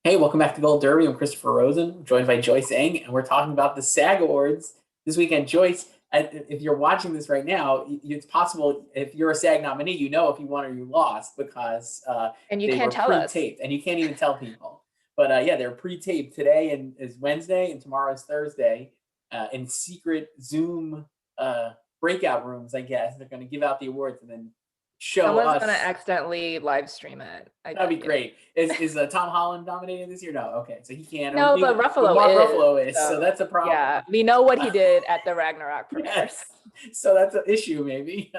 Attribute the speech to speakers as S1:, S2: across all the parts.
S1: Hey, welcome back to Gold Derby. I'm Christopher Rosen, joined by Joyce Eng, and we're talking about the SAG Awards this weekend. Joyce, if you're watching this right now, it's possible if you're a SAG nominee, you know if you won or you lost because
S2: And you
S1: they
S2: can't
S1: were
S2: tell us.
S1: pre-taped, and you can't even tell people. But yeah, they're pre-taped today, and is Wednesday, and tomorrow is Thursday, in secret Zoom breakout rooms. I guess they're going to give out the awards and then show
S2: Someone's gonna
S1: us.
S2: accidentally live stream it. I
S1: That'd
S2: bet
S1: be
S2: you.
S1: great. Is Tom Holland nominated this year? No. Okay, so he can't. Or
S2: No,
S1: maybe,
S2: but
S1: but
S2: Ruffalo
S1: Mark
S2: is.
S1: Ruffalo is. So
S2: So
S1: that's a
S2: yeah,
S1: problem.
S2: we know what he did at the Ragnarok premieres.
S1: Yes. So that's an issue, maybe.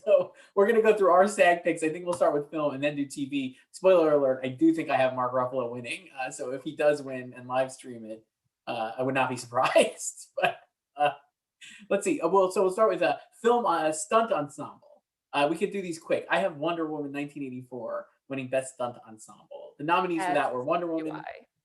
S1: So we're gonna go through our SAG picks. I think we'll start with film and then do TV. Spoiler alert: I do think I have Mark Ruffalo winning. So if he does win and live stream it, I would not be surprised. But uh, let's see. So we'll start with a film stunt ensemble. We could do these quick. I have Wonder Woman 1984 winning Best Stunt Ensemble. The nominees for
S2: As
S1: that were Wonder
S2: do
S1: Woman,
S2: I.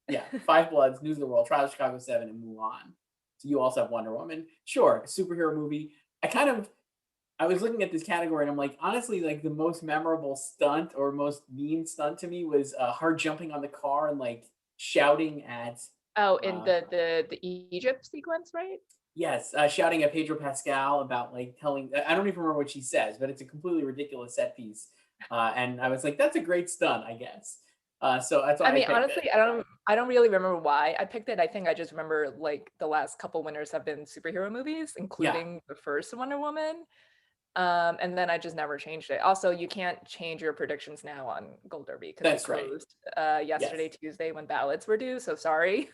S1: yeah, Five Bloods, News of the World, Trial of Chicago 7, and Mulan. So you also have Wonder Woman. Sure, superhero movie. I was looking at this category and I'm like, honestly, like the most memorable stunt or most mean stunt to me was her jumping on the car and like shouting at
S2: Oh, in
S1: uh,
S2: the Egypt sequence, right?
S1: yes, shouting at Pedro Pascal about like telling. I don't even remember what she says, but it's a completely ridiculous set piece. And I was like, that's a great stunt, I guess. So that's
S2: I
S1: why I
S2: mean,
S1: picked it.
S2: honestly, I don't really remember why I picked it. I think I just remember like the last couple winners have been superhero movies,
S1: Yeah,
S2: including the first Wonder Woman. And then I just never changed it. Also, you can't change your predictions now on Gold Derby because it
S1: that's right.
S2: closed yesterday,
S1: Yes.
S2: Tuesday, when ballots were due. So sorry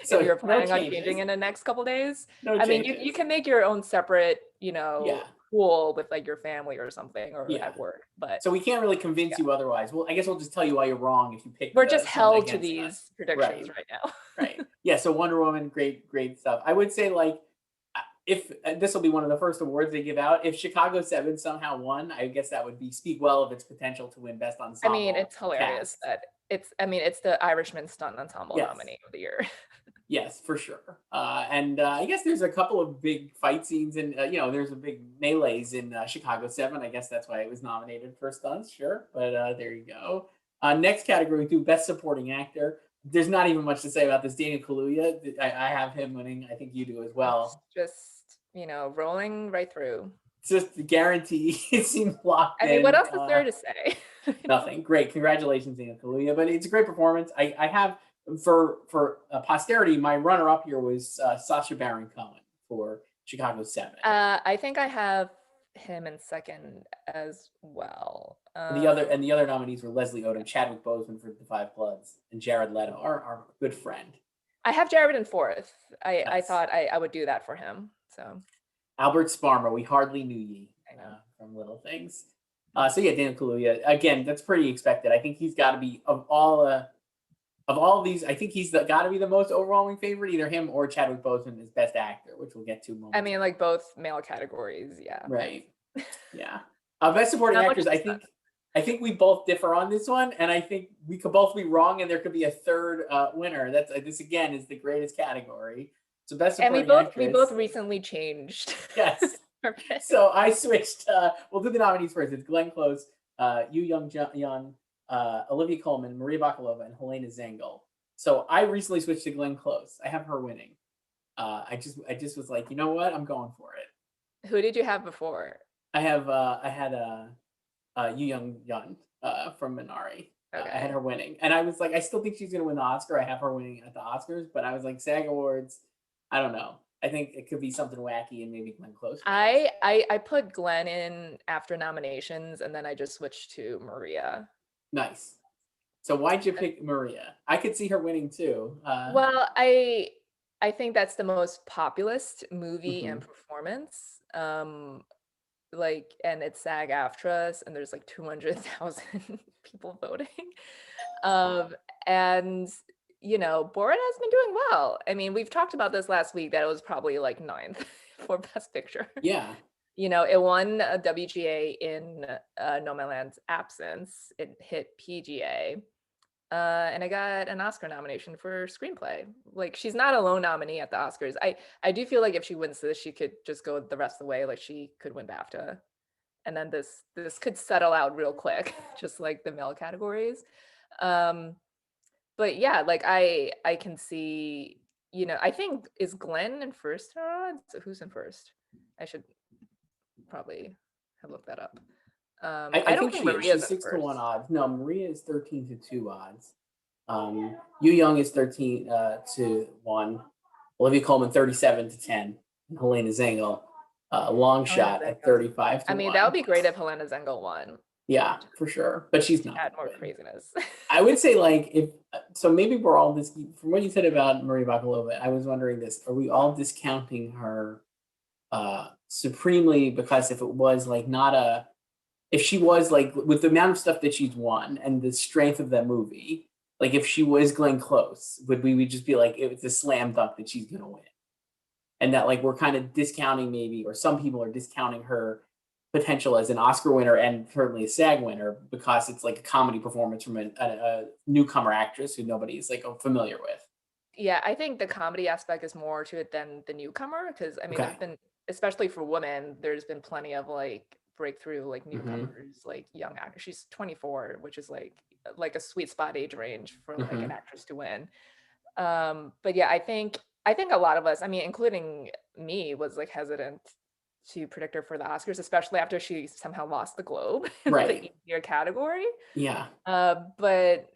S2: if
S1: So
S2: you're
S1: no
S2: planning on changing
S1: changes.
S2: in the next couple days.
S1: No
S2: I mean, you
S1: changes.
S2: can make your own separate,
S1: Yeah,
S2: pool with like your family or something or
S1: yeah.
S2: at work. But
S1: So we can't really convince
S2: yeah,
S1: you otherwise. Well, I guess we'll just tell you why you're wrong if you pick
S2: we're just
S1: something
S2: held to
S1: against us.
S2: these predictions
S1: Right.
S2: right now.
S1: Right. Yeah. So Wonder Woman, great, great stuff. I would say like if this will be one of the first awards they give out. If Chicago Seven somehow won, I guess that would be speak well of its potential to win Best
S2: I mean,
S1: Ensemble
S2: it's hilarious
S1: Cast.
S2: that it's the Irishman Stunt Ensemble
S1: Yes.
S2: nominee of the year.
S1: Yes, for sure. And I guess there's a couple of big fight scenes, and there's a big melees in Chicago Seven. I guess that's why it was nominated for stunts. Sure, but there you go. Next category, we do Best Supporting Actor. There's not even much to say about this. Daniel Kaluuya, I have him winning. I think you do as
S2: It's
S1: well.
S2: just, rolling right through.
S1: It's just a guarantee. It seems locked
S2: I mean, what
S1: in.
S2: else is there to say?
S1: Nothing. Great. Congratulations, Daniel Kaluuya. But it's a great performance. I have for posterity. My runner up here was Sacha Baron Cohen for Chicago Seven.
S2: I think I have him in second as well.
S1: And the other nominees were Leslie Odom, Chadwick Boseman for The Five Bloods, and Jared Leto, our good friend.
S2: I have Jared in fourth. I
S1: Nice.
S2: thought I would do that for him. So
S1: Albert Sparmer, we hardly knew ye
S2: I know.
S1: from Little Things. So yeah, Daniel Kaluuya. Again, that's pretty expected. I think he's got to be of all these. I think he's got to be the most overwhelming favorite. Either him or Chadwick Boseman is Best Actor, which we'll get to
S2: I
S1: momentarily.
S2: mean, like both male categories, yeah.
S1: Right. Yeah. Best supporting
S2: Not much
S1: actors.
S2: to
S1: I
S2: say.
S1: think. I think we both differ on this one, and I think we could both be wrong, and there could be a third winner. That's this again is the greatest category. So best
S2: And we
S1: supporting
S2: both
S1: actress.
S2: recently changed.
S1: Yes.
S2: our
S1: So I switched. We'll do the nominees first. It's Glenn Close, Yu Young, Olivia Colman, Maria Bakalova, and Helena Zengel. So I recently switched to Glenn Close. I have her winning. I just was like, you know what? I'm going for it.
S2: Who did you have before?
S1: I had Yu Young from Minari. I had
S2: Okay.
S1: her winning, and I was like, I still think she's going to win the Oscar. I have her winning at the Oscars, but I was like, SAG Awards. I don't know. I think it could be something wacky, and maybe Glenn Close wins.
S2: I put Glenn in after nominations and then I just switched to Maria.
S1: Nice. So why'd you pick Maria? I could see her winning too.
S2: Well, I think that's the most populist movie and
S1: Mhm.
S2: performance. And it's SAG-AFTRA, and there's like 200,000 people voting. And Borat has been doing well. I mean, we've talked about this last week that it was probably like ninth for Best Picture.
S1: Yeah,
S2: It won a WGA in Nomadland's absence. It hit PGA. And I got an Oscar nomination for screenplay. Like she's not a lone nominee at the Oscars. I do feel like if she wins this, she could just go the rest of the way. Like she could win BAFTA, and then this could settle out real quick, just like the male categories. Um, but yeah, like I can see, I think is Glenn in first odds? Who's in first? I should probably have looked that up.
S1: I
S2: I don't
S1: think
S2: think
S1: she is.
S2: Maria's
S1: She's
S2: in
S1: 6 to 1
S2: first.
S1: odds. No, Maria is 13 to 2 odds. Yu Young is 13 to 1. Olivia Colman 37 to 10. And Helena Zengel, long
S2: Helena
S1: shot at
S2: Zengel.
S1: 35
S2: I
S1: to
S2: mean, that would
S1: 1.
S2: be great if Helena Zengel won.
S1: Yeah, for sure. But she's not
S2: Add
S1: going
S2: more
S1: to win.
S2: craziness.
S1: I would say, like, if so, maybe we're all this from what you said about Maria Bakalova. I was wondering this: are we all discounting her supremely because if it was like not a if she was like with the amount of stuff that she's won and the strength of that movie, like if she was Glenn Close, would we just be like it's a slam dunk that she's gonna win? And that like we're kind of discounting maybe, or some people are discounting her potential as an Oscar winner and certainly a SAG winner because it's like a comedy performance from a newcomer actress who nobody's like familiar with.
S2: Yeah, I think the comedy aspect is more to it than the newcomer, because I mean,
S1: Okay.
S2: there's been, especially for women, there's been plenty of like breakthrough like
S1: Mm-hmm.
S2: newcomers, like young actors. She's 24, which is like a sweet spot age range for like an
S1: Mm-hmm.
S2: actress to win. But yeah, I think a lot of us, I mean, including me, was like hesitant to predict her for the Oscars, especially after she somehow lost the Globe in the
S1: Right.
S2: easier category.
S1: Yeah.
S2: But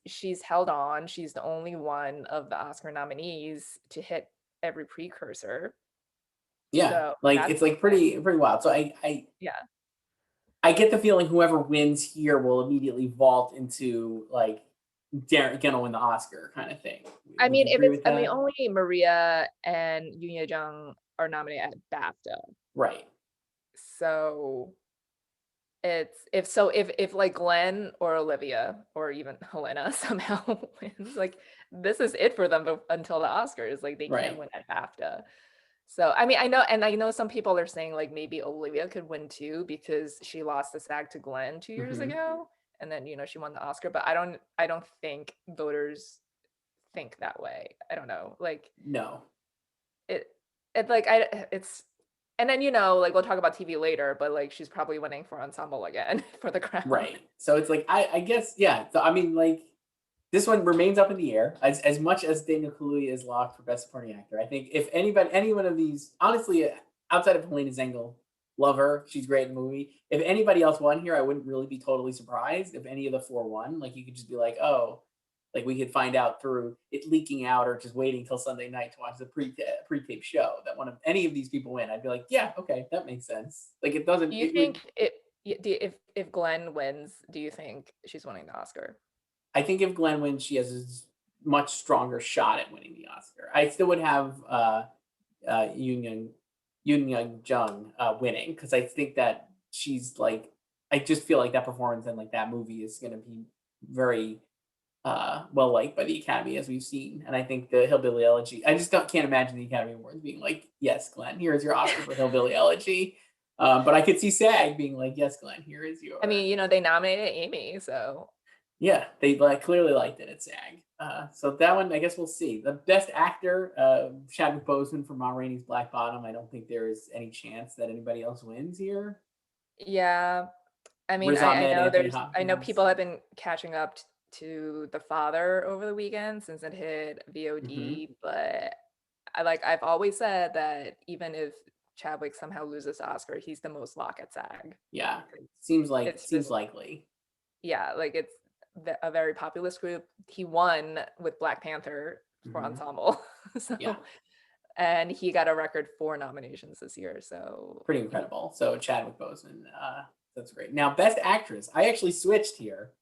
S2: she's held on. She's the only one of the Oscar nominees to hit every precursor.
S1: Yeah.
S2: So
S1: Like
S2: that's
S1: it's like pretty wild. So
S2: yeah.
S1: I get the feeling whoever wins here will immediately vault into like gonna win the Oscar kind of thing.
S2: I
S1: Would
S2: mean,
S1: you agree with
S2: I mean,
S1: that?
S2: only Maria and Yoon Ye-jung are nominated at BAFTA.
S1: Right.
S2: So if like Glenn or Olivia or even Helena somehow wins, like this is it for them until the Oscars. Like they can't
S1: Right.
S2: win at BAFTA. So I mean, I know some people are saying like maybe Olivia could win too because she lost the SAG to Glenn 2 years
S1: Hmm.
S2: ago, and then she won the Oscar. But I don't think voters think that way. I don't know. Like
S1: No.
S2: it it like I it's and then like we'll talk about TV later, but like she's probably winning for Ensemble again for the crown.
S1: Right. So it's like I guess yeah. So I mean like this one remains up in the air as much as Daniel Kaluuya is locked for best supporting actor. I think if anybody any one of these honestly outside of Helena Zengel, love her. She's great in the movie. If anybody else won here, I wouldn't really be totally surprised if any of the four won. Like you could just be like, oh, like we could find out through it leaking out or just waiting till Sunday night to watch the pre-tape show that one of any of these people win. I'd be like, yeah, okay, that makes sense. Like it doesn't.
S2: Do you
S1: It would.
S2: think if Glenn wins, do you think she's winning the Oscar?
S1: I think if Glenn wins, she has a much stronger shot at winning the Oscar. I still would have Yoon Young Jung winning because I think that she's like I just feel like that performance and like that movie is going to be very well liked by the Academy as we've seen, and I think the Hillbilly Elegy. I just can't imagine the Academy Awards being like, "Yes, Glenn, here is your Oscar for Hillbilly Elegy," but I could see SAG being like, "Yes, Glenn, here is
S2: I
S1: your."
S2: mean, they nominated Amy, so
S1: Yeah, they like clearly liked it at SAG. So that one, I guess we'll see. The best actor, Chadwick Boseman for Ma Rainey's Black Bottom. I don't think there is any chance that anybody else wins here.
S2: yeah. I mean,
S1: Riz
S2: I
S1: Ahmed,
S2: know
S1: Anthony
S2: I know
S1: Hopkins.
S2: people have been catching up to The Father over the weekend since it hit
S1: Hmm.
S2: VOD, but I've always said that even if Chadwick somehow loses the Oscar, he's the most lock at SAG.
S1: Yeah,
S2: 'Cause It's
S1: seems
S2: just
S1: likely.
S2: yeah, like it's a very populist group. He won with Black Panther for
S1: Hmm.
S2: Ensemble,
S1: Yeah,
S2: so and he got a record 4 nominations this year. So
S1: pretty incredible. So Chadwick Boseman, that's great. Now, best actress. I actually switched here.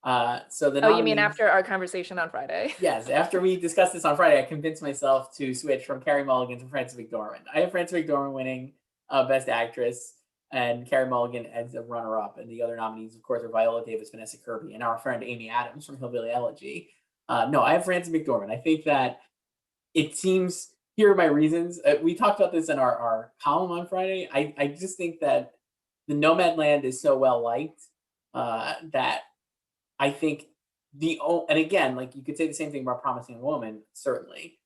S1: So the
S2: oh, you mean
S1: nominees.
S2: after our conversation on Friday?
S1: Yes, after we discussed this on Friday, I convinced myself to switch from Carey Mulligan to Frances McDormand. I have Frances McDormand winning Best Actress and Carey Mulligan as a runner-up. And the other nominees, of course, are Viola Davis, Vanessa Kirby, and our friend Amy Adams from Hillbilly Elegy. No, I have Frances McDormand. I think that it seems, here are my reasons. We talked about this in our column on Friday. I just think that the Nomadland is so well liked that I think and again, like you could say the same thing about Promising Woman, certainly,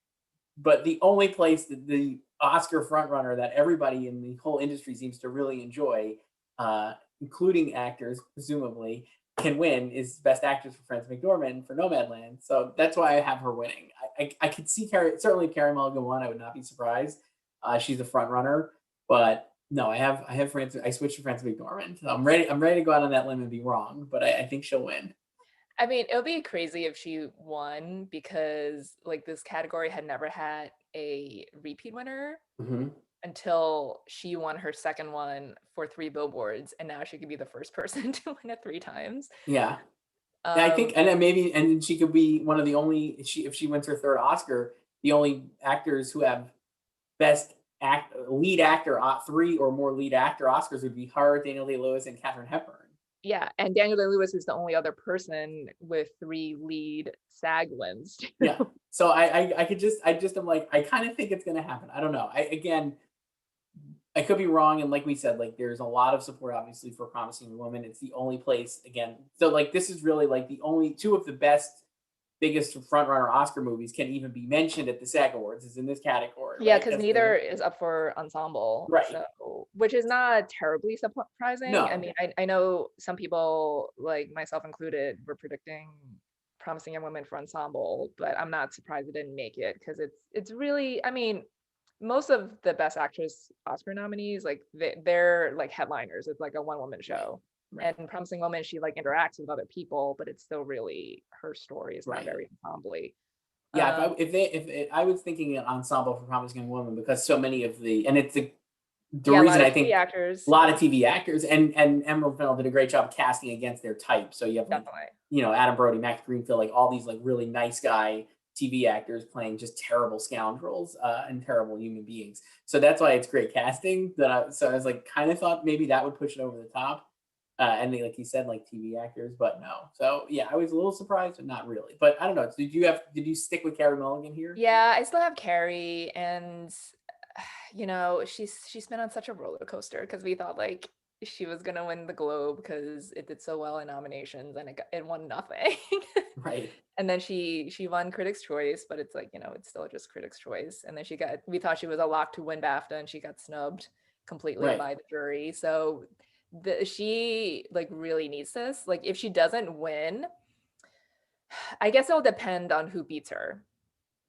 S1: but the only place that the Oscar frontrunner that everybody in the whole industry seems to really enjoy, including actors, presumably, can win is Best Actress for Frances McDormand for Nomadland. So that's why I have her winning. I could see certainly if Carey Mulligan won, I would not be surprised. She's a front runner, but no, I have Frances. I switched to Frances McDormand. So I'm ready to go out on that limb and be wrong, but I think she'll win.
S2: I mean, it would be crazy if she won because like this category had never had a repeat winner
S1: Hmm.
S2: until she won her second one for 3 billboards, and now she could be the first person to win it 3 times.
S1: Yeah. And I think,
S2: Um,
S1: and then maybe, and then she could be one of the only, if she wins her third Oscar, the only actors who have lead actor, 3 or more lead actor Oscars would be her, Daniel Day Lewis, and Katharine Hepburn.
S2: yeah, and Daniel Day-Lewis is the only other person with 3 lead SAG wins.
S1: Yeah. So I just am like, I kind of think it's gonna happen. I don't know. I could be wrong, and like we said, like there's a lot of support obviously for Promising Woman. It's the only place again. So like this is really like the only two of the biggest frontrunner Oscar movies can even be mentioned at the SAG Awards is in this category,
S2: Yeah,
S1: right?
S2: because neither is up for Ensemble,
S1: Right.
S2: so which is not terribly surprising. I
S1: No.
S2: mean, I know some people, like myself included, were predicting Promising Young Women for Ensemble, but I'm not surprised it didn't make it because it's really, I mean, most of the Best Actress Oscar nominees, like they're like headliners. It's like a one-woman
S1: Right.
S2: show.
S1: Right.
S2: And Promising Woman, she like interacts with other people, but it's still really her story. It's not
S1: Right.
S2: very ensemble-y.
S1: Yeah,
S2: Um,
S1: I was thinking an ensemble for Promising Young Woman because so many of the and it's the
S2: yeah, a
S1: reason
S2: lot of
S1: I
S2: TV
S1: think a
S2: actors.
S1: lot
S2: Yeah,
S1: of TV actors and Emerald Fennell did a great job casting against their type. So you have like
S2: definitely.
S1: Adam Brody, Max Greenfield, like all these like really nice guy TV actors playing just terrible scoundrels and terrible human beings. So that's why it's great casting. So I was like kind of thought maybe that would push it over the top. And they, like you said, like TV actors, but no. So yeah, I was a little surprised, but not really. But I don't know. Did you stick with Carey Mulligan here?
S2: Yeah, I still have Carrie, and she's been on such a roller coaster because we thought like she was gonna win the Globe because it did so well in nominations, and it won nothing.
S1: Right.
S2: And then she won Critics' Choice, but it's like it's still just Critics' Choice. And then we thought she was a lock to win BAFTA, and she got snubbed completely
S1: Right.
S2: by the jury. So she like really needs this. Like if she doesn't win, I guess it'll depend on who beats her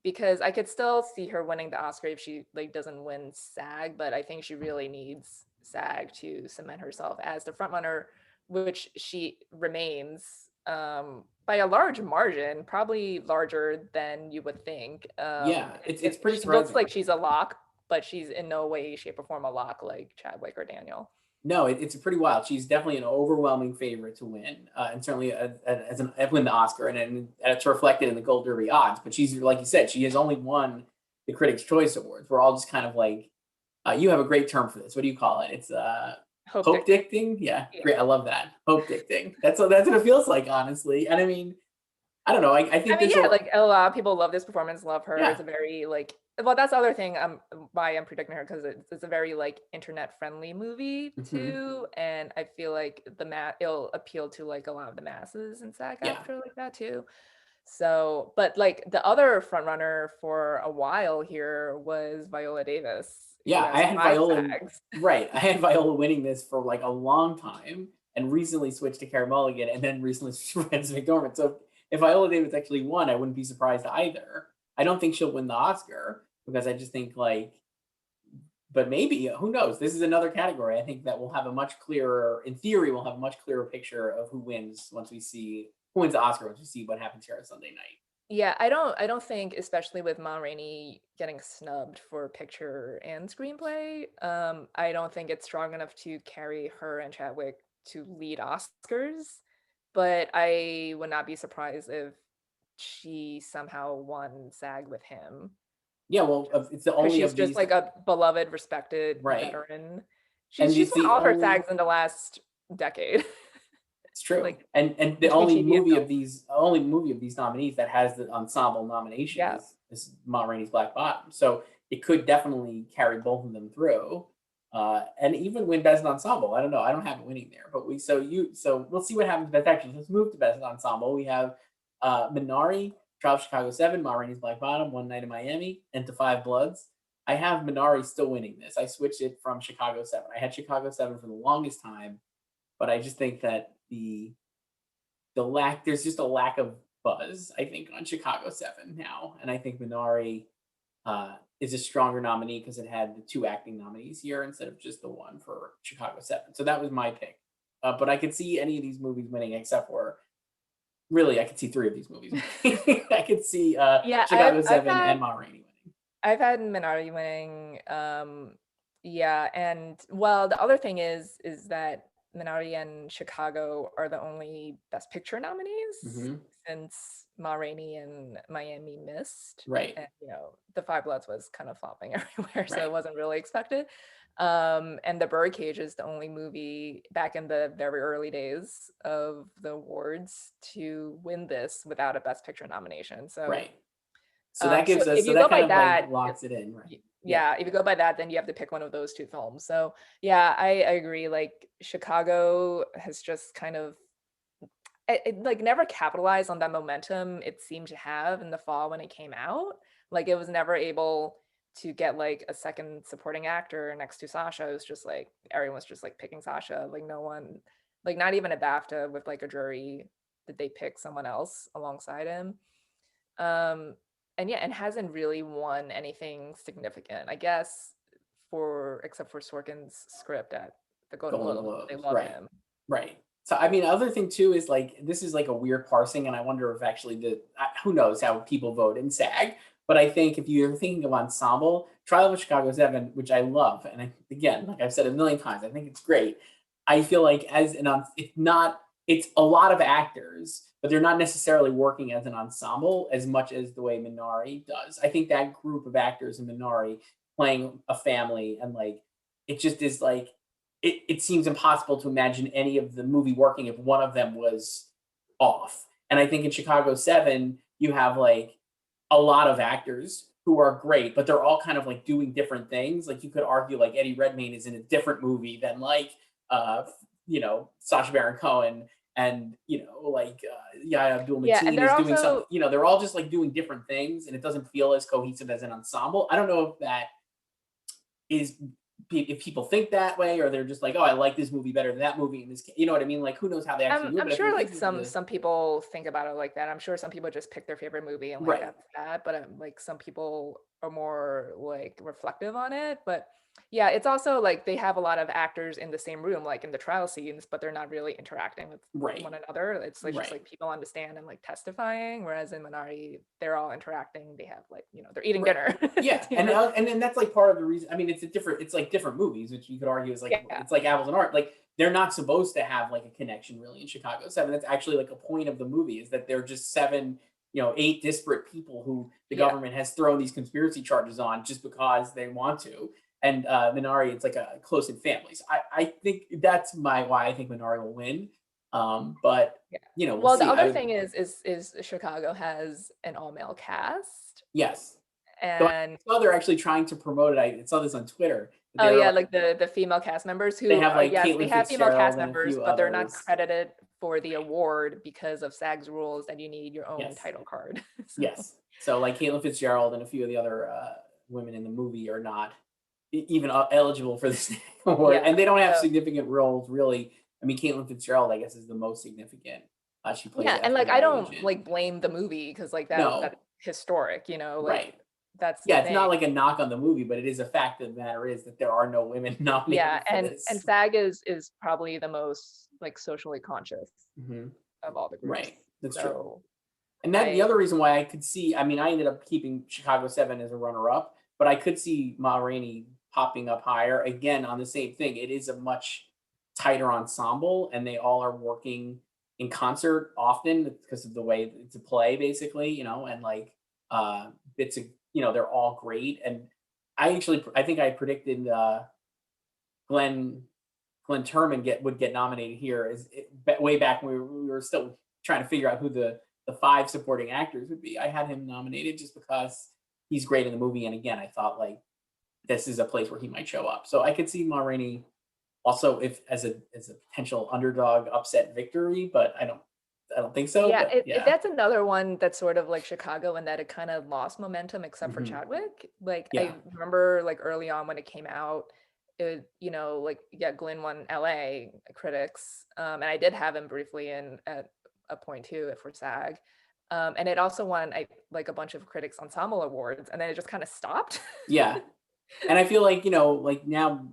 S2: because I could still see her winning the Oscar if she like doesn't win SAG, but I think she really needs SAG to cement herself as the frontrunner, which she remains by a large margin, probably larger than you would think.
S1: Yeah, it's pretty
S2: She looks
S1: surprising.
S2: like she's a lock, but she's in no way, shape, or form a lock like Chadwick or Daniel.
S1: No, it's pretty wild. She's definitely an overwhelming favorite to win, and certainly win the Oscar, and it's reflected in the Gold Derby odds. But she's like you said, she has only won the Critics' Choice Awards. We're all just kind of like, you have a great term for this. What do you call it? It's
S2: Hope
S1: hope
S2: dictating.
S1: dicting. Yeah,
S2: Yeah.
S1: great. I love that. Hope dicting. That's what it feels like, honestly. And I mean, I don't know. I
S2: I
S1: think
S2: mean,
S1: this
S2: yeah,
S1: will.
S2: like a lot of people love this performance, love her.
S1: Yeah.
S2: It's a very like, well, that's the other thing. Why I'm predicting her because it's a very like internet friendly movie
S1: Hmm.
S2: too, and I feel like it'll appeal to like a lot of the masses in SAG
S1: Yeah.
S2: after like that too. So, but like the other front runner for a while here was Viola Davis, who
S1: Yeah, I
S2: has
S1: had
S2: 5 SAGs.
S1: right. I had Viola winning this for like a long time and recently switched to Carey Mulligan and then recently switched to Frances McDormand. So if Viola Davis actually won, I wouldn't be surprised either. I don't think she'll win the Oscar because I just think like, but maybe, who knows? This is another category. I think that we'll have a much clearer, in theory, we'll have a much clearer picture of who wins once we see who wins the Oscar once we see what happens here on Sunday night.
S2: Yeah, I don't think, especially with Ma Rainey getting snubbed for picture and screenplay, I don't think it's strong enough to carry her and Chadwick to lead Oscars. But I would not be surprised if she somehow won SAG with him,
S1: Yeah, well,
S2: just
S1: it's the
S2: because
S1: only
S2: she's
S1: of
S2: just
S1: these,
S2: like a beloved, respected
S1: right?
S2: veteran. She's
S1: And
S2: she's
S1: it's
S2: won
S1: the
S2: all her
S1: only.
S2: SAGs in the last decade.
S1: It's true.
S2: Like
S1: And the
S2: between
S1: only
S2: TV and
S1: movie
S2: film.
S1: of these nominees that has the ensemble nomination
S2: Yeah.
S1: is Ma Rainey's Black Bottom. So it could definitely carry both of them through. And even win Best Ensemble. I don't know. I don't have it winning there, but so we'll see what happens with Best Actress. Let's move to Best Ensemble. We have Minari, Trial of Chicago 7, Ma Rainey's Black Bottom, One Night in Miami, and To Five Bloods. I have Minari still winning this. I switched it from Chicago 7. I had Chicago 7 for the longest time, but I just think that there's just a lack of buzz, I think, on Chicago 7 now, and I think Minari is a stronger nominee because it had the 2 acting nominees here instead of just the one for Chicago 7. So that was my pick. But I could see any of these movies winning except for really I could see 3 of these movies winning. I could see
S2: Yeah,
S1: Chicago 7 and Ma Rainey winning.
S2: I've had Minari winning. Yeah, and well, the other thing is that Minari and Chicago are the only Best Picture nominees
S1: Hmm.
S2: since Ma Rainey and Miami missed.
S1: Right,
S2: And The Five Bloods was kind of flopping everywhere, so it
S1: right,
S2: wasn't really expected. And The Birdcage is the only movie back in the very early days of the awards to win this without a Best Picture nomination.
S1: right. So that
S2: So
S1: gives us
S2: if
S1: so
S2: you go
S1: that
S2: by
S1: kind of like
S2: that,
S1: locks it in, right? Yeah,
S2: yeah, if you go by that, then you have to pick one of those 2 films. So yeah, I agree. Like Chicago has just kind of like never capitalized on that momentum it seemed to have in the fall when it came out. Like it was never able to get like a second supporting actor next to Sasha. It was just like everyone was just like picking Sasha. Like no one, like not even a BAFTA with like a jury did they pick someone else alongside him. Um, and yeah, and hasn't really won anything significant, I guess, for except for Sorkin's script at the Golden
S1: Golden
S2: Globes. They
S1: Globes,
S2: love
S1: right.
S2: him.
S1: Right. So I mean, other thing too is like this is like a weird parsing, and I wonder if actually who knows how people vote in SAG. But I think if you're thinking of ensemble, Trial of Chicago 7, which I love, and again, like I've said a million times, I think it's great. I feel like it's not it's a lot of actors, but they're not necessarily working as an ensemble as much as the way Minari does. I think that group of actors in Minari playing a family and like it just is like it seems impossible to imagine any of the movie working if one of them was off. And I think in Chicago 7, you have like a lot of actors who are great, but they're all kind of like doing different things. Like you could argue like Eddie Redmayne is in a different movie than like uh Sacha Baron Cohen and like Yahya Abdul
S2: Yeah, and
S1: Mateen
S2: they're
S1: is doing something.
S2: also
S1: They're all just like doing different things, and it doesn't feel as cohesive as an ensemble. I don't know if that is if people think that way or they're just like, oh, I like this movie better than that movie in this case. You know what I mean? Like, who knows how they actually do it?
S2: I'm
S1: But if you're
S2: sure like
S1: thinking of
S2: some
S1: the
S2: some people think about it like that. I'm sure some people just pick their favorite movie and like
S1: right,
S2: that's that, but like some people are more like reflective on it. But yeah, it's also like they have a lot of actors in the same room, like in the trial scenes, but they're not really interacting with
S1: right,
S2: one another. It's like just
S1: right,
S2: like people on the stand and like testifying, whereas in Minari, they're all interacting. They have like, they're eating
S1: right.
S2: dinner.
S1: Yeah,
S2: you
S1: and
S2: know?
S1: and then that's like part of the reason. I mean, it's like different movies, which you could argue is like
S2: Yeah.
S1: it's like apples and oranges. Like they're not supposed to have like a connection really in Chicago 7. That's actually like a point of the movie is that they're just 7, 8 disparate people who the
S2: Yeah.
S1: government has thrown these conspiracy charges on just because they want to. And Minari, it's like a close in families. I think that's why I think Minari will win. But
S2: Yeah.
S1: we'll
S2: Well, the
S1: see.
S2: other thing is Chicago has an all male cast.
S1: Yes. So I
S2: And
S1: saw they're actually trying to promote it. I saw this on Twitter.
S2: oh
S1: They're
S2: yeah,
S1: like
S2: like the female cast members
S1: they
S2: who
S1: have
S2: are,
S1: like
S2: yes, they
S1: Caitlin
S2: have female
S1: Fitzgerald
S2: cast
S1: and a
S2: members,
S1: few
S2: but they're not
S1: others.
S2: credited for the
S1: Right.
S2: award because of SAG's rules that you need your own
S1: Yes.
S2: title card. So
S1: Yes. So like Caitlin Fitzgerald and a few of the other women in the movie are not even eligible for this award,
S2: yeah.
S1: and they don't have
S2: So
S1: significant roles really. I mean, Caitlin Fitzgerald, I guess, is the most significant. She plays
S2: yeah,
S1: the
S2: and like I
S1: FBI
S2: don't
S1: agent.
S2: like blame the movie because like that
S1: No,
S2: historic, like
S1: right.
S2: that's the
S1: Yeah, it's
S2: thing.
S1: not like a knock on the movie, but it is a fact of the matter is that there are no women
S2: Yeah,
S1: nominated for
S2: and
S1: this.
S2: SAG is probably the most like socially conscious
S1: Hmm.
S2: of all the groups.
S1: Right. That's true.
S2: So
S1: And that the
S2: I
S1: other reason why I could see, I mean, I ended up keeping Chicago 7 as a runner up, but I could see Ma Rainey popping up higher again on the same thing. It is a much tighter ensemble and they all are working in concert often because of the way it's a play basically, and like bits of, they're all great. And I think I predicted Glenn Glenn Turman would get nominated here way back when we were still trying to figure out who the 5 supporting actors would be. I had him nominated just because he's great in the movie, and again, I thought like this is a place where he might show up. So I could see Ma Rainey also if as a potential underdog upset victory, but I don't think so.
S2: yeah,
S1: But
S2: it
S1: yeah,
S2: that's another one that's sort of like Chicago in that it kind of lost momentum except for
S1: hmm,
S2: Chadwick. Like
S1: yeah,
S2: I remember like early on when it came out, like yeah, Glenn won LA critics. And I did have him briefly in at a point too for SAG. And it also won like a bunch of critics ensemble awards, and then it just kind of stopped.
S1: Yeah. And I feel like, like now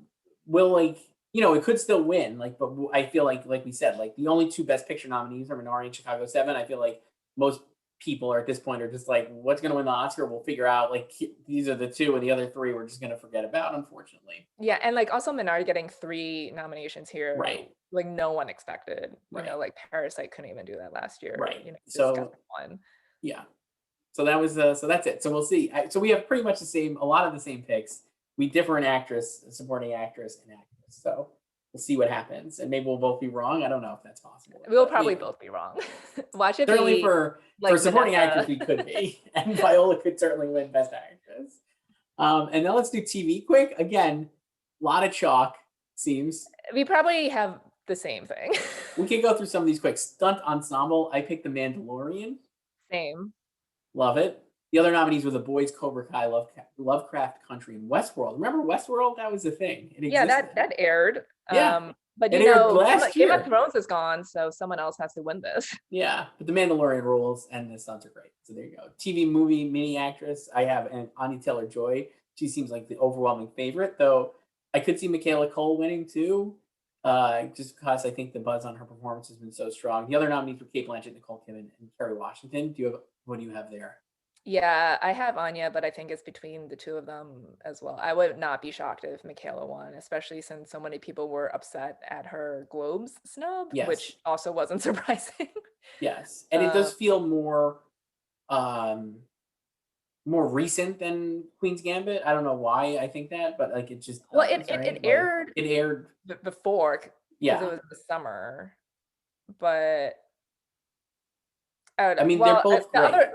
S1: will like, it could still win. Like, but I feel like we said, like the only two Best Picture nominees are Minari and Chicago 7. I feel like most people are at this point are just like, what's going to win the Oscar? We'll figure out. Like these are the two, and the other three we're just going to forget about, unfortunately.
S2: Yeah, and like also Minari getting 3 nominations here,
S1: Right.
S2: like no one expected.
S1: Right.
S2: Like Parasite couldn't even do that last year.
S1: Right.
S2: This got
S1: So
S2: one.
S1: yeah. So that was so that's it. So we'll see. So we have pretty much a lot of the same picks. We differ in actress, supporting actress, and actress. So we'll see what happens, and maybe we'll both be wrong. I don't know if that's possible.
S2: We'll probably both be wrong. Watch it
S1: certainly
S2: be
S1: for
S2: like
S1: supporting
S2: Vanessa.
S1: actress, we could be, and Viola could certainly win Best Actress. And then let's do TV quick. Again, a lot of chalk seems.
S2: We probably have the same thing.
S1: We can go through some of these quick. Stunt Ensemble. I picked The Mandalorian.
S2: Same.
S1: Love it. The other nominees were The Boys, Cobra Kai, Lovecraft Country, and Westworld. Remember Westworld? That was a thing. It
S2: Yeah,
S1: existed.
S2: that aired.
S1: Yeah.
S2: But
S1: It aired last
S2: Game
S1: year.
S2: of Thrones is gone, so someone else has to win this.
S1: Yeah, but The Mandalorian rules, and the stunts are great. So there you go. TV, movie, mini actress. I have Anya Taylor-Joy. She seems like the overwhelming favorite, though I could see Michaela Cole winning too, just because I think the buzz on her performance has been so strong. The other nominees were Kate Blanchett, Nicole Kidman, and Kerry Washington. What do you have there?
S2: Yeah, I have Anya, but I think it's between the two of them as well. I would not be shocked if Michaela won, especially since so many people were upset at her Globes snub,
S1: Yes.
S2: which also wasn't surprising.
S1: Yes, and it does feel more recent than Queen's Gambit. I don't know why I think that, but like it just
S2: Well,
S1: does,
S2: it
S1: right?
S2: aired
S1: It aired
S2: before because
S1: Yeah.
S2: it was the summer, but I don't know.
S1: I mean,
S2: Well,
S1: they're both great.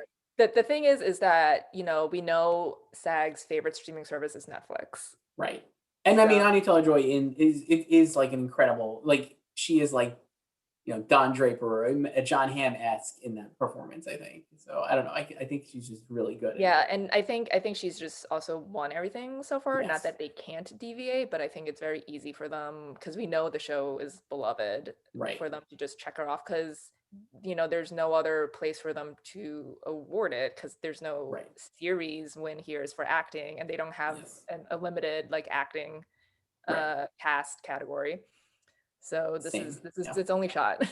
S2: the thing is that we know SAG's favorite streaming service is Netflix.
S1: Right. And I mean,
S2: So-
S1: Anya Taylor-Joy is like an incredible, like she is like, Don Draper, a John Hamm-esque in that performance, I think. So I don't know. I think she's just really good.
S2: Yeah, and I think she's just also won everything so far.
S1: Yes.
S2: Not that they can't deviate, but I think it's very easy for them because we know the show is beloved.
S1: Right.
S2: For them to just check her off because there's no other place for them to award it because there's no series win here is for acting, and they don't have a limited like acting cast category. So this is its only shot.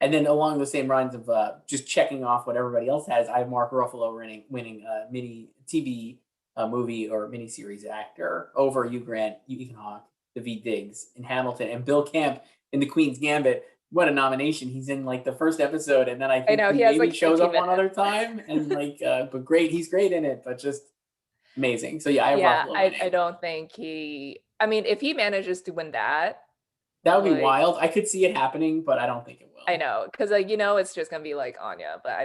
S1: And then along the same lines of just checking off what everybody else has, I have Mark Ruffalo winning mini TV movie or miniseries actor over Hugh Grant, Ethan Hawke, Daveed Diggs in Hamilton, and Bill Camp in The Queen's Gambit. What a nomination! He's in like the first episode, and then I think he maybe like shows up one other time, and like, but great, he's great in it, but just amazing. So yeah, I have Ruffalo
S2: I don't think I mean, if he manages to win that
S1: would be wild. I could see it happening, but I don't think it will.
S2: I know, because it's just gonna be like Anya, but I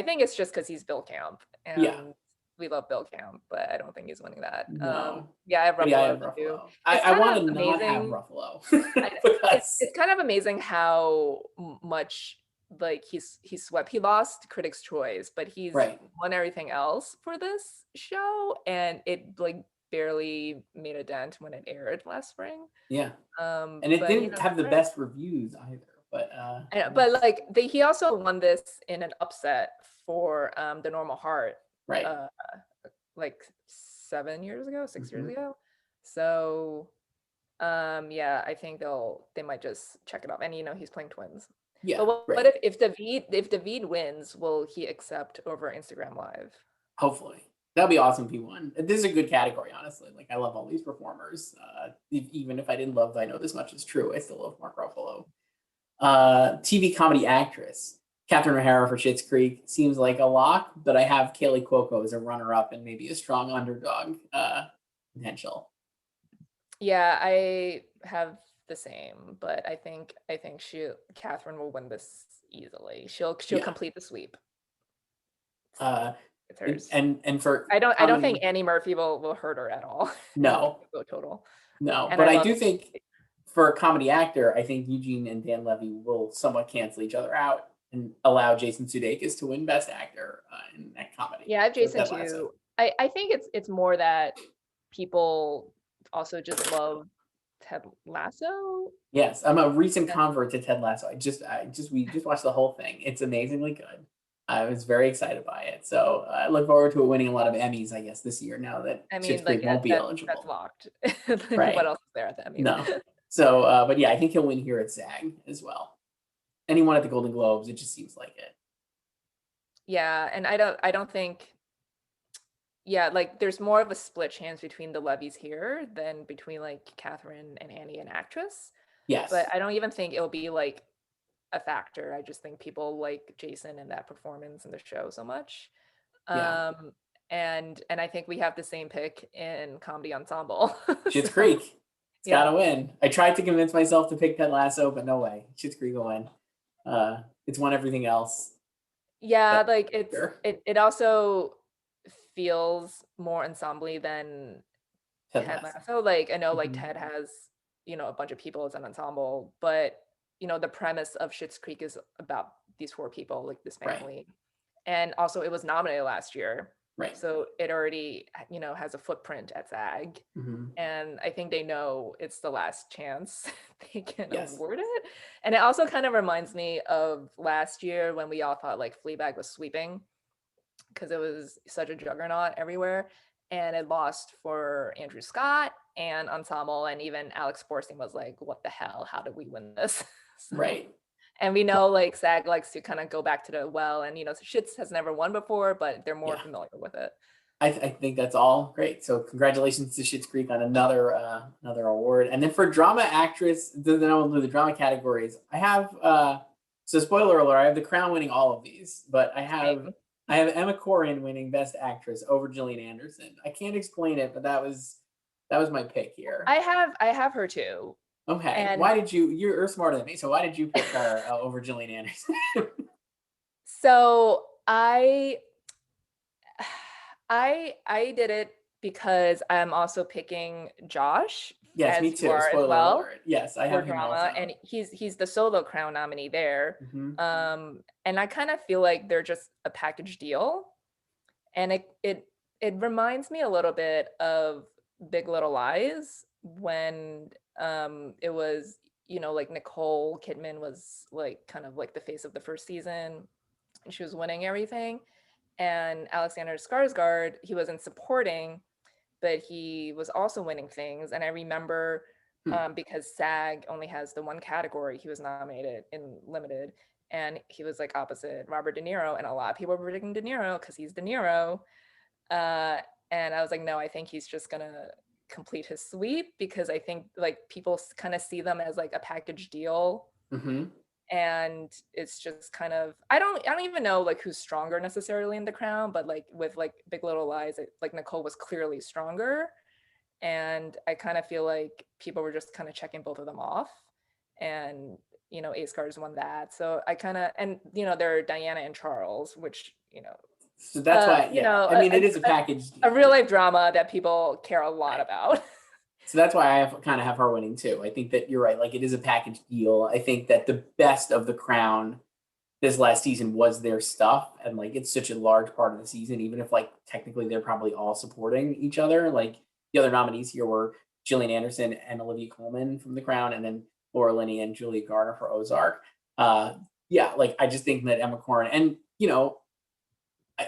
S2: think it's just because he's Bill Camp, and we love Bill Camp, but I don't think he's winning that.
S1: No.
S2: I have Ruffalo too.
S1: I want to not have Ruffalo.
S2: It's kind of amazing how much like he's swept. He lost Critics' Choice, but he's won everything else for this show, and it like barely made a dent when it aired last spring.
S1: Yeah. And it didn't have the best reviews either. But
S2: like he also won this in an upset for The Normal Heart.
S1: Right.
S2: Like 6 years ago. So I think they might just check it off. And he's playing twins.
S1: Yeah.
S2: But if Daveed wins, will he accept over Instagram Live?
S1: Hopefully. That'd be awesome if he won. This is a good category, honestly. Like I love all these performers. Even if I didn't love I Know This Much Is True, I still love Mark Ruffalo. TV comedy actress. Catherine O'Hara for Schitt's Creek seems like a lock, but I have Kaylee Cuoco as a runner-up and maybe a strong underdog potential.
S2: Yeah, I have the same, but I think Catherine will win this easily. She'll complete the sweep. It's hers.
S1: And for
S2: I don't think Annie Murphy will hurt her at all.
S1: No.
S2: Go total.
S1: No, and but I do think for a comedy actor, I think Eugene and Dan Levy will somewhat cancel each other out and allow Jason Sudeikis to win Best Actor in that comedy.
S2: Yeah, I have Jason too. I think it's more that people also just love Ted Lasso.
S1: Yes, I'm a recent
S2: Yeah.
S1: convert to Ted Lasso. We just watched the whole thing. It's amazingly good. I was very excited by it. So I look forward to it winning a lot of Emmys, I guess, this year now that
S2: I
S1: Schitt's
S2: mean, like,
S1: Creek
S2: yeah,
S1: won't be
S2: that's
S1: eligible.
S2: locked. Like, what
S1: Right.
S2: else is there at the Emmys?
S1: No. So, but yeah, I think he'll win here at SAG as well. And he won at the Golden Globes. It just seems like it.
S2: Yeah, and I don't think, yeah, like there's more of a split chance between the levies here than between like Catherine and Annie and actress. But
S1: Yes.
S2: I don't even think it'll be like a factor. I just think people like Jason and that performance in the show so much.
S1: Yeah.
S2: Um, and I think we have the same pick in comedy ensemble.
S1: Schitt's
S2: So
S1: Creek. It's got
S2: yeah.
S1: to win. I tried to convince myself to pick Ted Lasso, but no way. Schitt's Creek will win. It's won everything else.
S2: Yeah,
S1: But
S2: like
S1: sure.
S2: it also feels more ensemble than
S1: Ted
S2: Ted
S1: Lasso.
S2: Lasso. Like I know like
S1: Mhm.
S2: Ted has, a bunch of people as an ensemble, but the premise of Schitt's Creek is about these four people, like this
S1: Right.
S2: family. And also it was nominated last year.
S1: Right.
S2: So it already, has a footprint at SAG.
S1: Mhm.
S2: And I think they know it's the last chance they can
S1: Yes.
S2: award it. And it also kind of reminds me of last year when we all thought like Fleabag was sweeping because it was such a juggernaut everywhere. And it lost for Andrew Scott and Ensemble. And even Alex Borstein was like, what the hell? How did we win this? So,
S1: Right.
S2: and we know like SAG likes to kind of go back to the well, and Shits has never won before, but they're more
S1: Yeah.
S2: familiar with it.
S1: I think that's all great. So congratulations to Schitt's Creek on another award. And then for drama actress, then I'll do the drama categories. I have so spoiler alert, I have The Crown winning all of these, but
S2: Same.
S1: I have Emma Corrin winning Best Actress over Gillian Anderson. I can't explain it, but that was my pick here.
S2: I have her too.
S1: Okay,
S2: And
S1: why did you're smarter than me? So why did you pick her over Gillian Anderson?
S2: so I did it because I'm also picking Josh,
S1: Yes, me
S2: as you
S1: too.
S2: are as
S1: Spoiler
S2: well,
S1: alert. Yes, I
S2: for
S1: have him
S2: drama,
S1: also.
S2: and he's the solo crown nominee there.
S1: Hmm.
S2: And I kind of feel like they're just a package deal, and it reminds me a little bit of Big Little Lies when it was, like Nicole Kidman was like kind of like the face of the first season, and she was winning everything, and Alexander Skarsgård, he wasn't supporting, but he was also winning things. And I remember,
S1: Hmm.
S2: because SAG only has the one category, he was nominated in limited, and he was like opposite Robert De Niro, and a lot of people were predicting De Niro because he's De Niro. Uh, and I was like, no, I think he's just gonna complete his sweep because I think like people kind of see them as like a package deal,
S1: Hmm.
S2: and it's just kind of I don't even know like who's stronger necessarily in The Crown, but like with like Big Little Lies, like Nicole was clearly stronger, and I kind of feel like people were just kind of checking both of them off, and A Scars won that, so I kind of, and they're Diana and Charles, which
S1: So that's why, yeah. I mean, it is a package
S2: a
S1: deal.
S2: real life drama that people care a lot
S1: Right.
S2: about.
S1: So that's why kind of have her winning too. I think that you're right. Like it is a package deal. I think that the best of The Crown this last season was their stuff, and like it's such a large part of the season. Even if like technically they're probably all supporting each other. Like the other nominees here were Gillian Anderson and Olivia Colman from The Crown, and then Laura Linney and Julia Garner for Ozark. Uh, yeah, like I just think that Emma Corrin, and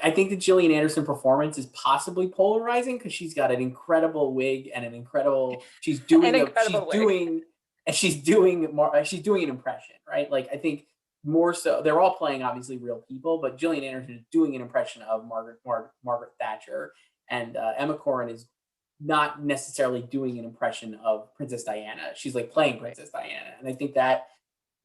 S1: I think the Gillian Anderson performance is possibly polarizing because she's got an incredible wig and an incredible.
S2: An incredible wig.
S1: She's doing an impression, right? Like I think more so they're all playing obviously real people, but Gillian Anderson is doing an impression of Margaret Thatcher, and Emma Corrin is not necessarily doing an impression of Princess Diana. She's like playing
S2: Right.
S1: Princess Diana, and I think that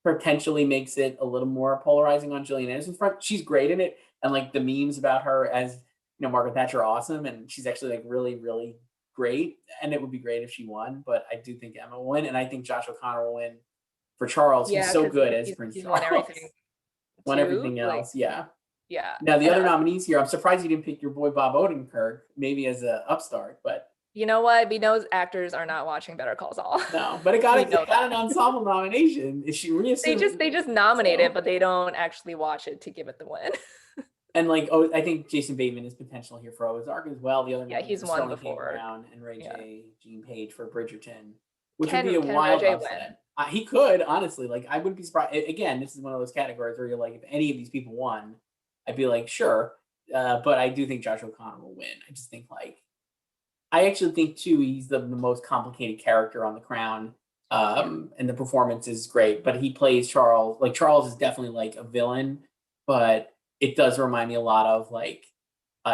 S1: potentially makes it a little more polarizing on Gillian Anderson's front. She's great in it, and like the memes about her as Margaret Thatcher are awesome, and she's actually like really really great. And it would be great if she won, but I do think Emma will win, and I think Josh O'Connor will win for Charles. He's
S2: Yeah,
S1: so
S2: because
S1: good as Prince
S2: he's won everything
S1: Charles. Won
S2: too.
S1: everything
S2: Like,
S1: else, yeah.
S2: yeah.
S1: Now the
S2: And
S1: other nominees here, I'm surprised you didn't pick your boy Bob Odenkirk, maybe as a upstart, but
S2: you know what? We know actors are not watching Better Call Saul.
S1: no, but
S2: We
S1: it
S2: know
S1: got
S2: that.
S1: an ensemble nomination. Is she reassumed?
S2: They just nominate it,
S1: So
S2: but they don't actually watch it to give it the win.
S1: and like, oh, I think Jason Bateman is potential here for Ozark as well. The other
S2: Yeah,
S1: nominees
S2: he's
S1: are
S2: won
S1: Sterling K.
S2: before.
S1: Brown and Ray
S2: Yeah.
S1: J. Jean Page for Bridgerton. which would be a
S2: Can
S1: wild
S2: Roger win?
S1: upset. He could, honestly. Like, I wouldn't be surprised. Again, this is one of those categories where you're like, if any of these people won, I'd be like, sure. But I do think Josh O'Connor will win. I just think, like, I actually think, too, he's the most complicated character on The Crown. And the performance is great. But he plays Charles. Like, Charles is definitely, like, a villain. But it does remind me a lot of, like,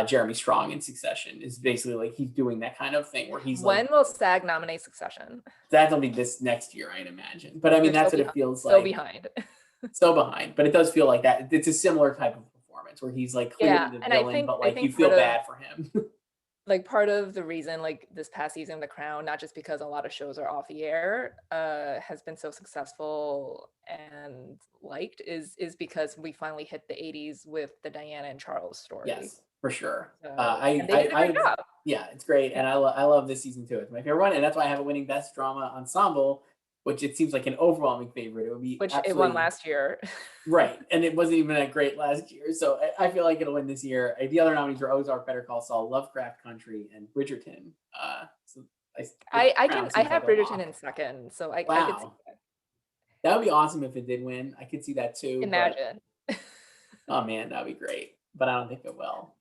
S1: Jeremy Strong in Succession. Is basically, like, he's doing that kind of thing where he's like,
S2: When will SAG nominate Succession?
S1: that'll be this next year, I'd imagine. But I mean,
S2: They're
S1: that's
S2: so
S1: what it feels
S2: so
S1: like.
S2: behind.
S1: So behind. But it does feel like that. It's a similar type of performance where he's like clearly
S2: Yeah,
S1: the
S2: and I
S1: villain, but
S2: I
S1: like you
S2: think
S1: feel
S2: part of
S1: bad for him.
S2: like part of the reason like this past season of The Crown, not just because a lot of shows are off the air, has been so successful and liked is because we finally hit the 80s with the Diana and Charles story.
S1: Yes, for sure.
S2: So, and they did a good job.
S1: Yeah, it's great, and I love this season too. It's my favorite one, and that's why I have it winning Best Drama Ensemble, which it seems like an overwhelming favorite. It would be
S2: Which it
S1: absolutely
S2: won last year.
S1: right, and it wasn't even that great last year, so I feel like it'll win this year. The other nominees are Ozark, Better Call Saul, Lovecraft Country, and Bridgerton. So
S2: I
S1: seems
S2: have
S1: like a
S2: Bridgerton
S1: lock.
S2: in second, so I could see
S1: Wow,
S2: that.
S1: that would be awesome if it did win. I could see that too. But
S2: Imagine.
S1: oh man, that'd be great. But I don't think it will.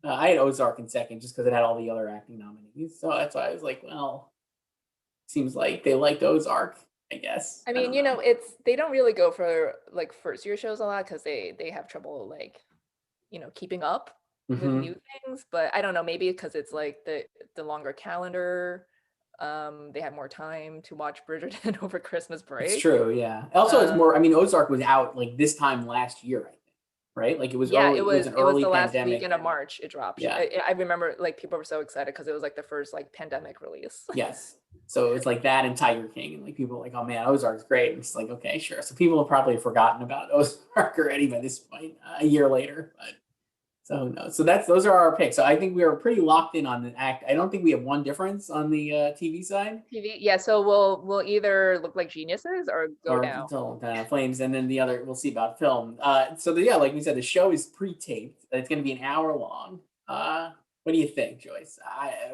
S1: I had Ozark in second just because it had all the other acting nominees. So that's why I was like, well, seems like they liked Ozark, I guess.
S2: I
S1: I
S2: mean,
S1: don't
S2: you know,
S1: know.
S2: it's they don't really go for like first year shows a lot because they have trouble like, you know, keeping up with
S1: Hmm.
S2: new things. But I don't know, maybe because it's like the longer calendar, they had more time to watch Bridgerton over Christmas
S1: It's
S2: break.
S1: true, yeah. Also, it's
S2: Um,
S1: more. I mean, Ozark was out like this time last year, I think, right? Like it was
S2: yeah,
S1: early. It was an
S2: it was
S1: early
S2: the last
S1: pandemic.
S2: weekend of March it dropped.
S1: Yeah.
S2: I remember like people were so excited because it was like the first like pandemic release.
S1: Yes. So it's like that and Tiger King, and like people are like, oh man, Ozark's great. And it's like, okay, sure. So people have probably forgotten about Ozark already by this point, a year later. But so who knows? So those are our picks. So I think we are pretty locked in on the act. I don't think we have one difference on the TV side,
S2: TV, yeah. So we'll either look like geniuses or go
S1: or
S2: down.
S1: until Flames, and then the other we'll see about film. Yeah, like we said, the show is pre-taped. It's going to be an hour long. What do you think, Joyce?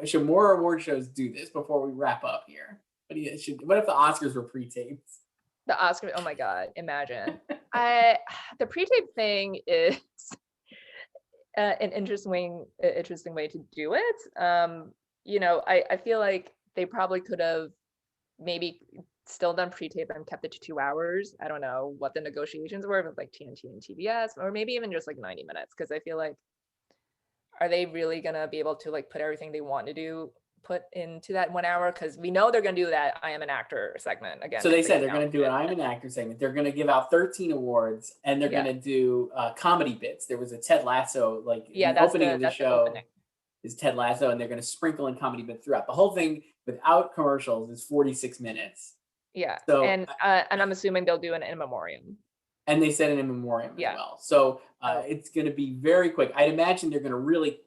S1: Should more award shows do this before we wrap up here? What if the Oscars were pre-taped?
S2: The Oscar, oh my God, imagine. I the pre-tape thing is an interesting way to do it. You know, I feel like they probably could have maybe still done pre-tape and kept it to 2 hours. I don't know what the negotiations were with like TNT and TBS, or maybe even just like 90 minutes, because I feel like are they really gonna be able to like put everything they want to do put into that 1 hour? Because we know they're gonna do that I am an actor segment again.
S1: So they said they're
S2: announced
S1: going to do an
S2: it.
S1: I'm an Actor segment. They're going to give out 13 awards, and they're
S2: Yeah.
S1: going to do comedy bits. There was a Ted Lasso, like
S2: Yeah,
S1: the opening of the
S2: that's the
S1: show
S2: opening.
S1: is Ted Lasso, and they're going to sprinkle in comedy bits throughout. The whole thing without commercials is 46 minutes.
S2: Yeah,
S1: So
S2: and I'm assuming they'll do an in memoriam.
S1: and they said it in memoriam
S2: Yeah.
S1: as well. So
S2: Oh.
S1: it's going to be very quick. I'd imagine they're going to really.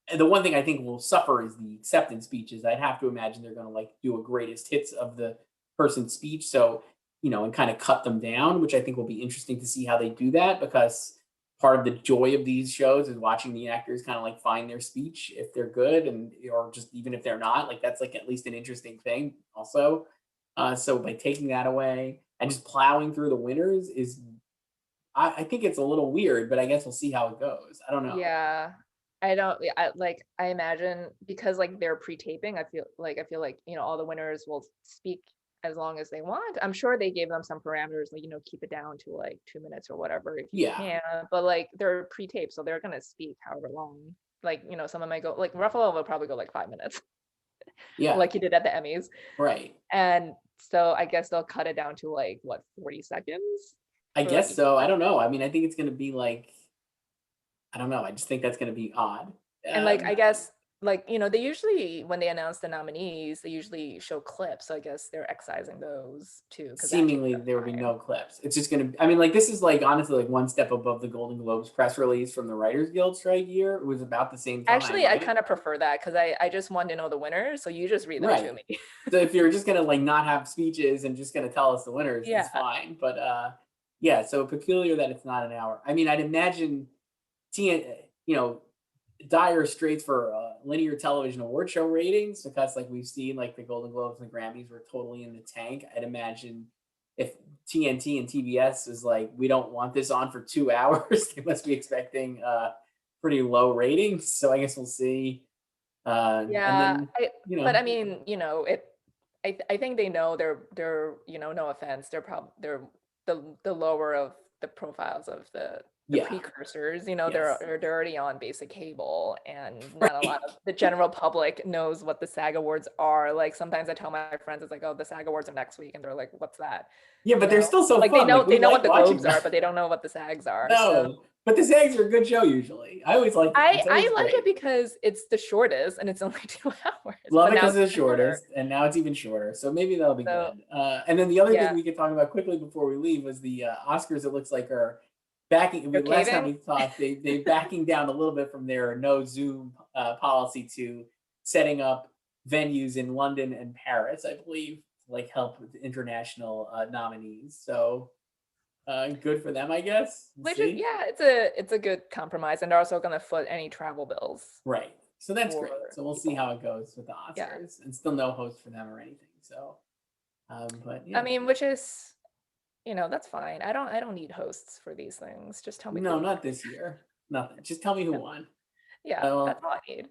S1: And the one thing I think will suffer is the acceptance speeches. I'd have to imagine they're going to like do a greatest hits of the person's speech. So, and kind of cut them down, which I think will be interesting to see how they do that, because part of the joy of these shows is watching the actors kind of like find their speech if they're good, and or just even if they're not, like that's like at least an interesting thing also. So by taking that away and just plowing through the winners is, I think it's a little weird, but I guess we'll see how it goes. I don't know.
S2: Yeah, I don't. I imagine because like they're pre-taping. I feel like all the winners will speak as long as they want. I'm sure they gave them some parameters, like keep it down to like 2 minutes or whatever if you
S1: Yeah.
S2: can. But like they're pre-taped, so they're gonna speak however long. Like someone might go like Ruffalo will probably go like 5 minutes,
S1: Yeah.
S2: like he did at the Emmys.
S1: Right.
S2: And so I guess they'll cut it down to like what 40 seconds.
S1: I
S2: for, like,
S1: guess
S2: each
S1: so. I don't
S2: question.
S1: know. I mean, I think it's going to be like, I don't know. I just think that's going to be odd.
S2: And like I guess like they usually when they announce the nominees they usually show clips, so I guess they're excising those too because
S1: Seemingly there will be no clips. It's just going to, I mean, like this is like honestly like one step above the Golden Globes press release from the Writers Guild strike year. It was about the same time.
S2: Actually, I
S1: right?
S2: kind of prefer that because I just want to know the winners, so you just read them to
S1: Right.
S2: me.
S1: So if you're just going to like not have speeches and just going to tell us the winners,
S2: Yeah.
S1: it's fine. But yeah, so peculiar that it's not an hour. I mean, I'd imagine, dire straits for linear television award show ratings, because like we've seen like the Golden Globes and the Grammys were totally in the tank. I'd imagine if TNT and TBS is like, we don't want this on for 2 hours, they must be expecting pretty low ratings. So I guess we'll see. And
S2: Yeah,
S1: then, you
S2: but I
S1: know,
S2: mean, I think they know they're no offense, they're the lower of the profiles of the
S1: yeah,
S2: precursors.
S1: yes,
S2: They're already on basic cable, and not a
S1: right.
S2: lot of the general public knows what the SAG Awards are. Like sometimes I tell my friends, it's like, oh, the SAG Awards are next week, and they're like, what's that?
S1: Yeah, but they're still so
S2: Like they
S1: fun.
S2: know
S1: Like we
S2: they know what
S1: like
S2: the
S1: watching
S2: Globes
S1: them.
S2: are, but they don't know what the SAGs are. So
S1: No, but the SAGs are a good show usually. I always like them.
S2: I
S1: It's always
S2: I like it
S1: great.
S2: because it's the shortest and it's only 2 hours,
S1: Love
S2: but
S1: it
S2: now
S1: because
S2: it's
S1: it's the
S2: even shorter.
S1: shortest, and now it's even shorter. So maybe that'll be
S2: So
S1: good. And then the other thing
S2: yeah,
S1: we could talk about quickly before we leave was the Oscars. It looks like are backing.
S2: they're
S1: Last time
S2: caving.
S1: we talked, they backing down a little bit from their no Zoom policy to setting up venues in London and Paris, I believe, to like help with international nominees. So good for them, I guess. We'll
S2: Which is,
S1: see.
S2: yeah, it's a good compromise, and they're also going to foot any travel bills
S1: Right. So that's
S2: for
S1: great. So we'll see
S2: people.
S1: how it goes with the
S2: Yeah,
S1: Oscars, and still no host for them or anything. So, but
S2: I
S1: yeah.
S2: mean, which is, that's fine. I don't need hosts for these things. Just tell me
S1: No,
S2: who.
S1: not this year. Nothing. Just tell me who
S2: Yeah,
S1: won.
S2: yeah, that's
S1: Well,
S2: all I need.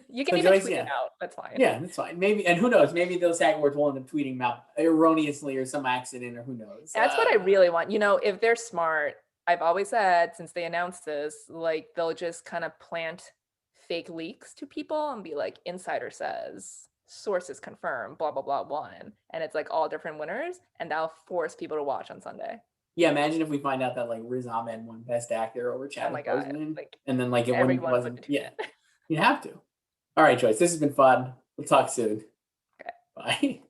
S2: You can
S1: so
S2: even
S1: Joyce,
S2: tweet it
S1: yeah,
S2: out. That's fine.
S1: yeah, that's fine. Maybe, and who knows? Maybe those SAG Awards will end up tweeting them out erroneously or some accident, or who knows?
S2: That's what I really want. If they're smart, I've always said since they announced this, like they'll just kind of plant fake leaks to people and be like, insider says, sources confirm, blah, blah, blah, one. And it's like all different winners, and that'll force people to watch on Sunday.
S1: Yeah, imagine if we find out that like Riz Ahmed won Best Actor over
S2: Oh my
S1: Chadwick
S2: God.
S1: Boseman,
S2: Like
S1: and then like it wouldn't
S2: everyone would
S1: wasn't.
S2: tune
S1: Yeah,
S2: in.
S1: you have to. All right, Joyce. This has been fun. We'll talk soon.
S2: Okay.
S1: Bye.